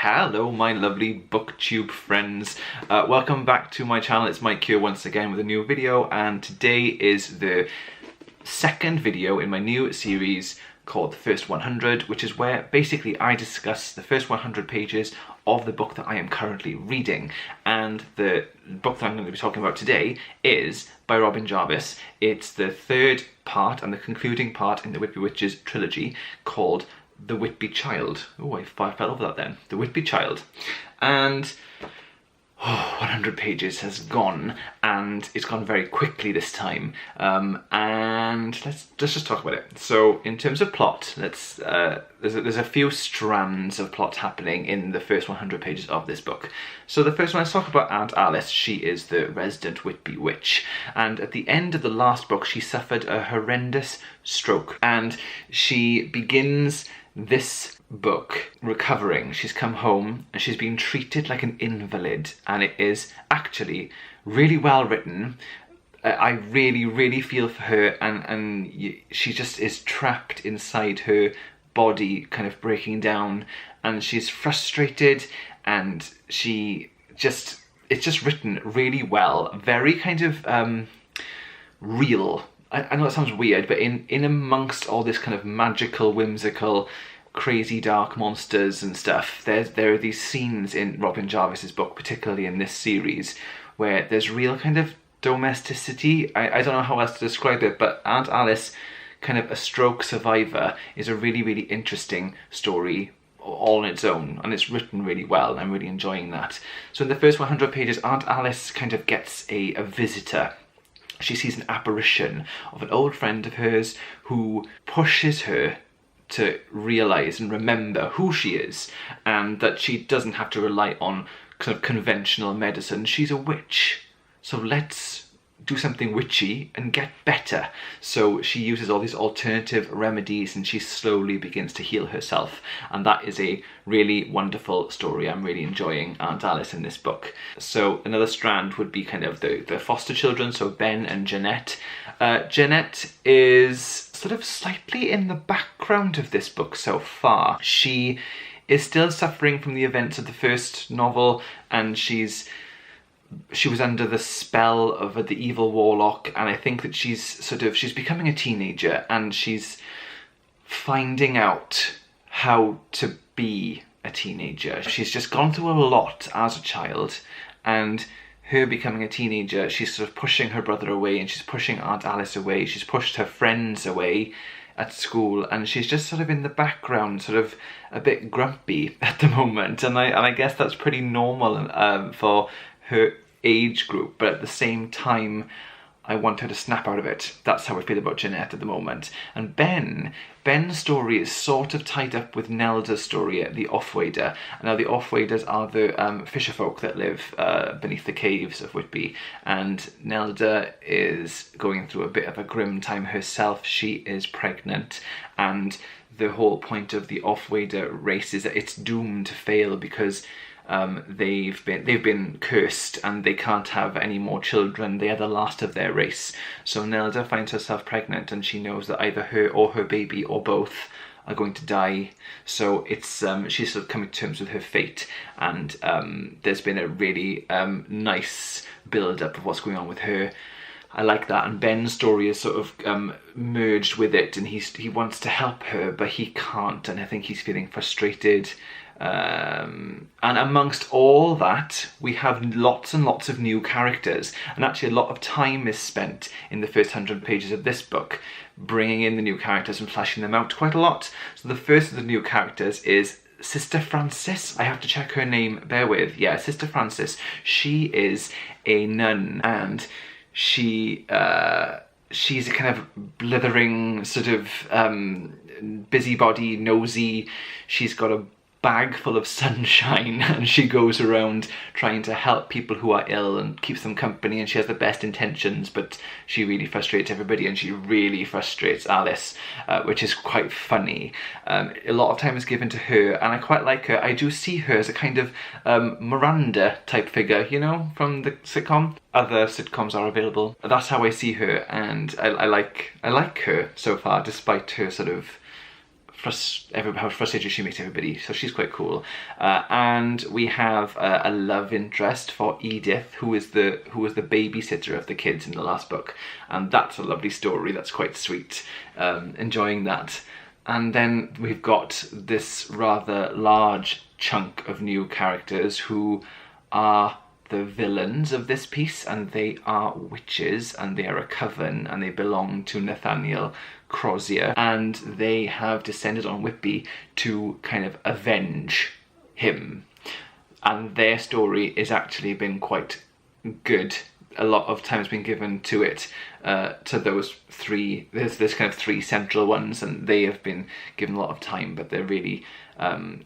Hello my lovely booktube friends, welcome back to my channel. It's Mike here once again with a new video, and today is the second video in my new series called The First 100, which is where basically I discuss the first 100 pages of the book that I am currently reading. And the book that I'm going to be talking about today is by Robin Jarvis. It's the third part and the concluding part in the Whitby Witches trilogy called The Whitby Child. Oh, I fell over that then. The Whitby Child. And 100 pages has gone, and it's gone very quickly this time. And let's just talk about it. So, in terms of plot, there's a few strands of plot happening in the first 100 pages of this book. So the first one, let's talk about Aunt Alice. She is the resident Whitby witch, and at the end of the last book, she suffered a horrendous stroke, and she begins this book recovering. She's come home and she's been treated like an invalid, and it is actually really well written. I really feel for her, and she just is trapped inside her body, kind of breaking down, and she's frustrated, and it's just written really well, very kind of real. I know it sounds weird, but in amongst all this kind of magical, whimsical, crazy dark monsters and stuff, there are these scenes in Robin Jarvis's book, particularly in this series, where there's real kind of domesticity. I don't know how else to describe it, but Aunt Alice, kind of a stroke survivor, is a really interesting story all on its own, and it's written really well, and I'm really enjoying that. So in the first 100 pages, Aunt Alice kind of gets a visitor. She sees an apparition of an old friend of hers who pushes her to realise and remember who she is, and that she doesn't have to rely on kind of conventional medicine. She's a witch, so let's do something witchy and get better. So she uses all these alternative remedies, and she slowly begins to heal herself, and that is a really wonderful story. I'm really enjoying Aunt Alice in this book. So another strand would be kind of the foster children, so Ben and Jeanette. Jeanette is sort of slightly in the background of this book so far. She is still suffering from the events of the first novel, and she was under the spell of the evil warlock, and I think that she's becoming a teenager, and she's finding out how to be a teenager. She's just gone through a lot as a child, and her becoming a teenager, she's sort of pushing her brother away, and she's pushing Aunt Alice away, she's pushed her friends away at school, and she's just sort of in the background, sort of a bit grumpy at the moment, and I guess that's pretty normal for her age group, but at the same time I want her to snap out of it. That's how I feel about Jeanette at the moment. And Ben's story is sort of tied up with Nelda's story at the Offwader. Now the Offwaders are the fisherfolk that live beneath the caves of Whitby, and Nelda is going through a bit of a grim time herself. She is pregnant, and the whole point of the Offwader race is that it's doomed to fail because they've been cursed and they can't have any more children. They are the last of their race. So Nelda finds herself pregnant, and she knows that either her or her baby or both are going to die. So it's she's sort of coming to terms with her fate, and there's been a really nice build-up of what's going on with her. I like that, and Ben's story is sort of merged with it, and he wants to help her, but he can't, and I think he's feeling frustrated. And amongst all that, we have lots and lots of new characters, and actually a lot of time is spent in the first 100 pages of this book bringing in the new characters and fleshing them out quite a lot. So the first of the new characters is Sister Frances. I have to check her name, bear with. Yeah, Sister Frances. She is a nun, and she's a kind of blithering, sort of busybody, nosy. She's got a bag full of sunshine, and she goes around trying to help people who are ill and keeps them company, and she has the best intentions, but she really frustrates everybody, and she really frustrates Alice, which is quite funny. A lot of time is given to her, and I quite like her. I do see her as a kind of Miranda type figure, you know, from the sitcom. Other sitcoms are available. That's how I see her, and I like her so far, despite her sort of how frustrated she makes everybody, so she's quite cool. And we have a love interest for Edith, who was the babysitter of the kids in the last book, and that's a lovely story. That's quite sweet. Enjoying that. And then we've got this rather large chunk of new characters who are the villains of this piece, and they are witches, and they are a coven, and they belong to Nathaniel Crozier, and they have descended on Whitby to kind of avenge him. And their story has actually been quite good. A lot of time has been given to it, to those three. There's kind of three central ones, and they have been given a lot of time, but they're really,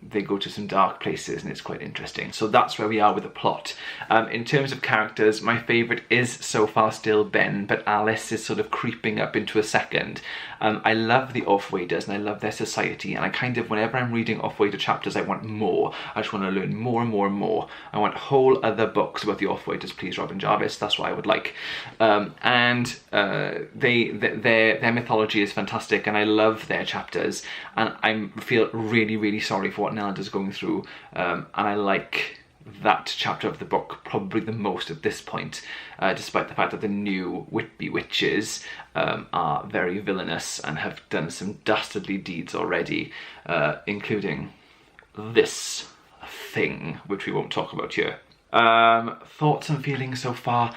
they go to some dark places, and it's quite interesting. So that's where we are with the plot. In terms of characters, my favourite is so far still Ben, but Alice is sort of creeping up into a second. I love the Off-Waders, and I love their society, and I kind of, whenever I'm reading Off-Wader chapters, I want more. I just want to learn more and more and more. I want whole other books about the Off-Waders, please, Robin Jarvis. That's what I would like. Their mythology is fantastic, and I love their chapters, and I feel really, really sorry for what Nelander's going through, and I like that chapter of the book probably the most at this point, despite the fact that the new Whitby witches are very villainous and have done some dastardly deeds already, including this thing, which we won't talk about here. Thoughts and feelings so far.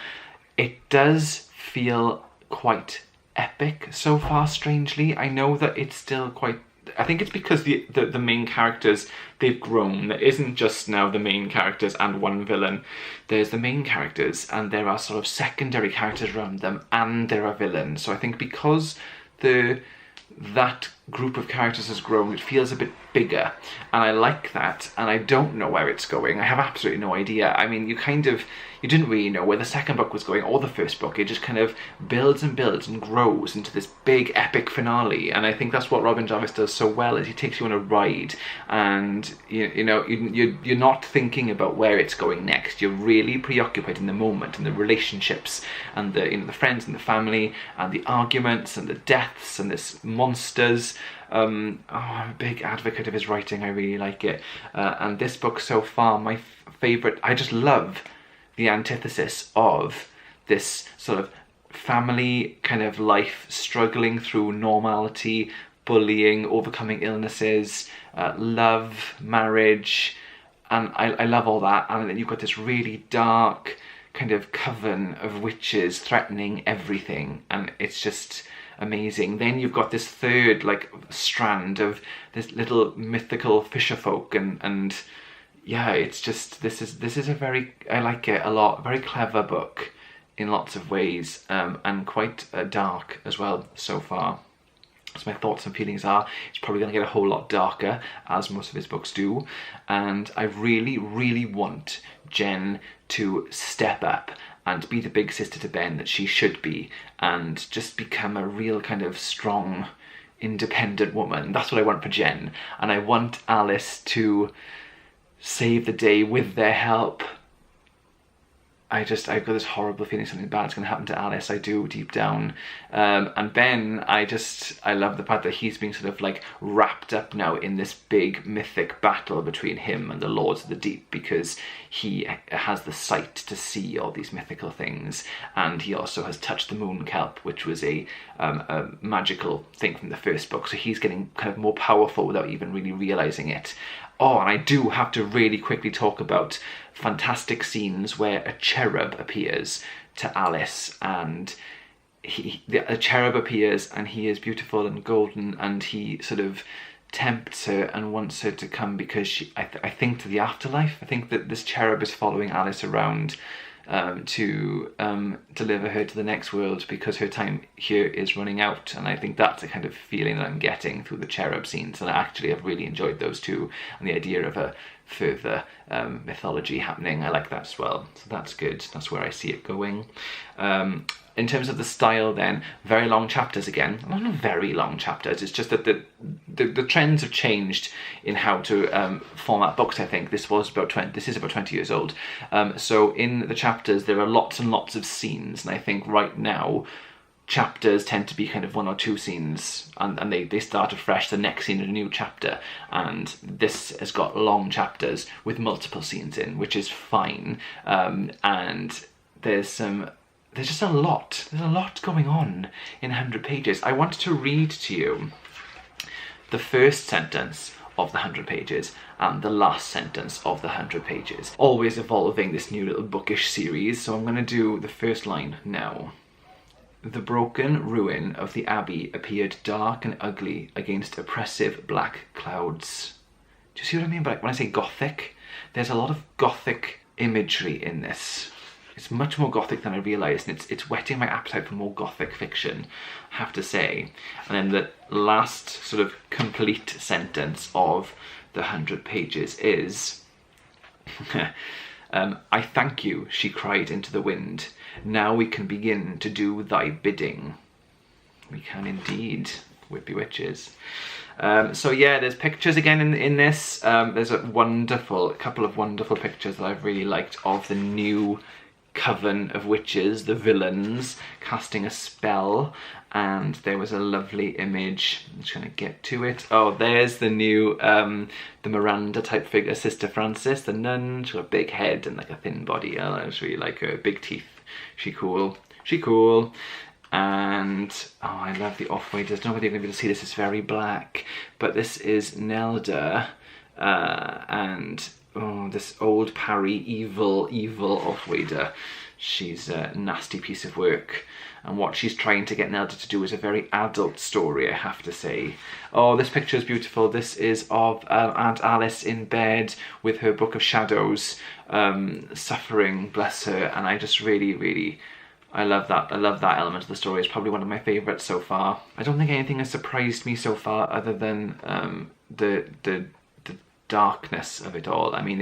It does feel quite epic so far, strangely. I know that it's still quite... I think it's because the main characters, they've grown. There isn't just now the main characters and one villain. There's the main characters, and there are sort of secondary characters around them, and there are villains. So I think because that group of characters has grown, it feels a bit bigger, and I like that, and I don't know where it's going. I have absolutely no idea. I mean, you didn't really know where the second book was going or the first book. It just kind of builds and builds and grows into this big epic finale, and I think that's what Robin Jarvis does so well, is he takes you on a ride, and you're not thinking about where it's going next. You're really preoccupied in the moment and the relationships and the friends and the family and the arguments and the deaths and this monsters. I'm a big advocate of his writing. I really like it, and this book so far, my favourite. I just love the antithesis of this sort of family kind of life, struggling through normality, bullying, overcoming illnesses, love, marriage, and I love all that. And then you've got this really dark kind of coven of witches threatening everything, and it's just amazing. Then you've got this third like strand of this little mythical fisher folk, and yeah, it's just, this is a very, I like it a lot, very clever book in lots of ways, and quite dark as well so far. So my thoughts and feelings are, it's probably going to get a whole lot darker, as most of his books do, and I really, really want Jen to step up and be the big sister to Ben that she should be, and just become a real kind of strong, independent woman. That's what I want for Jen, and I want Alice to save the day with their help. I've got this horrible feeling something bad's going to happen to Alice. I do, deep down. And Ben, I love the fact that he's being sort of like wrapped up now in this big mythic battle between him and the Lords of the Deep, because he has the sight to see all these mythical things, and he also has touched the moon kelp, which was a magical thing from the first book. So he's getting kind of more powerful without even really realising it. Oh, and I do have to really quickly talk about fantastic scenes where a cherub appears to Alice, and a cherub appears, and he is beautiful and golden, and he sort of tempts her and wants her to come because I think to the afterlife. I think that this cherub is following Alice around to deliver her to the next world, because her time here is running out, and I think that's the kind of feeling that I'm getting through the cherub scenes, and I've really enjoyed those two, and the idea of a further mythology happening, I like that as well, so that's good. That's where I see it going. In terms of the style then, very long chapters again. Not very long chapters, it's just that the trends have changed in how to format books, I think. This is about 20 years old. So in the chapters there are lots and lots of scenes, and I think right now chapters tend to be kind of 1 or 2 scenes, and they start afresh the next scene in a new chapter, and this has got long chapters with multiple scenes in, which is fine. And there's just a lot going on in 100 pages. I wanted to read to you the first sentence of the 100 pages and the last sentence of the 100 pages, always evolving this new little bookish series. So I'm going to do the first line now. The broken ruin of the abbey appeared dark and ugly against oppressive black clouds. Do you see what I mean? But when I say gothic, there's a lot of gothic imagery in this. It's much more gothic than I realised, and it's whetting my appetite for more gothic fiction, I have to say. And then the last sort of complete sentence of the 100 pages is, I thank you, she cried into the wind. Now we can begin to do thy bidding. We can indeed, Whitby Witches. So yeah, there's pictures again in this. There's a couple of wonderful pictures that I've really liked of the new coven of witches, the villains, casting a spell. And there was a lovely image. I'm just going to get to it. Oh, there's the new, the Miranda type figure, Sister Francis, the nun. She's got a big head and like a thin body. I just really like her. Big teeth. She cool. And oh, I love the off-white. I don't know whether you're going to be able to see this. It's very black. But this is Nelda. And oh, this old Parry, evil off-wader. She's a nasty piece of work. And what she's trying to get Nelda to do is a very adult story, I have to say. Oh, this picture is beautiful. This is of Aunt Alice in bed with her Book of Shadows, suffering, bless her. And I just really, I love that. I love that element of the story. It's probably one of my favourites so far. I don't think anything has surprised me so far other than the darkness of it all. I mean,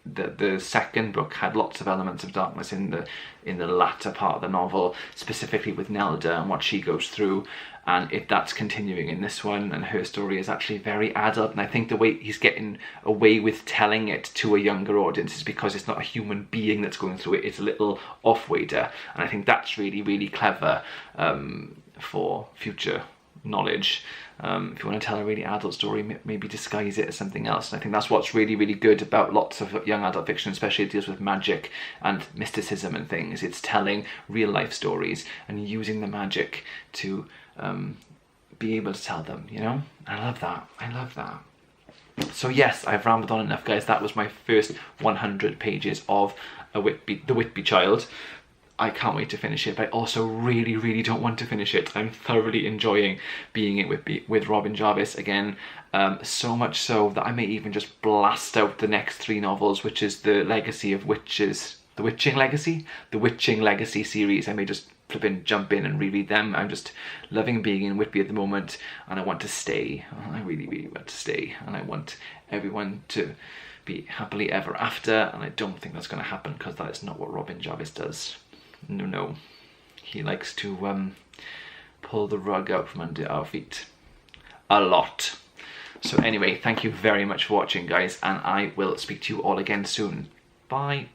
the second book had lots of elements of darkness in the latter part of the novel, specifically with Nelda and what she goes through, and if that's continuing in this one, and her story is actually very adult. And I think the way he's getting away with telling it to a younger audience is because it's not a human being that's going through it, it's a little off-wader, and I think that's really clever for future knowledge. If you want to tell a really adult story, maybe disguise it as something else. And I think that's what's really good about lots of young adult fiction, especially it deals with magic and mysticism and things. It's telling real life stories and using the magic to be able to tell them, you know? I love that. So yes, I've rambled on enough, guys. That was my first 100 pages of the Whitby Child. I can't wait to finish it, but I also really don't want to finish it. I'm thoroughly enjoying being in Whitby with Robin Jarvis again, so much so that I may even just blast out the next 3 novels, which is the Legacy of Witches, the Witching Legacy series. I may just jump in and reread them. I'm just loving being in Whitby at the moment, and I want to stay. I really want to stay, and I want everyone to be happily ever after, and I don't think that's going to happen because that is not what Robin Jarvis does. No. He likes to pull the rug out from under our feet. A lot. So anyway, thank you very much for watching, guys, and I will speak to you all again soon. Bye.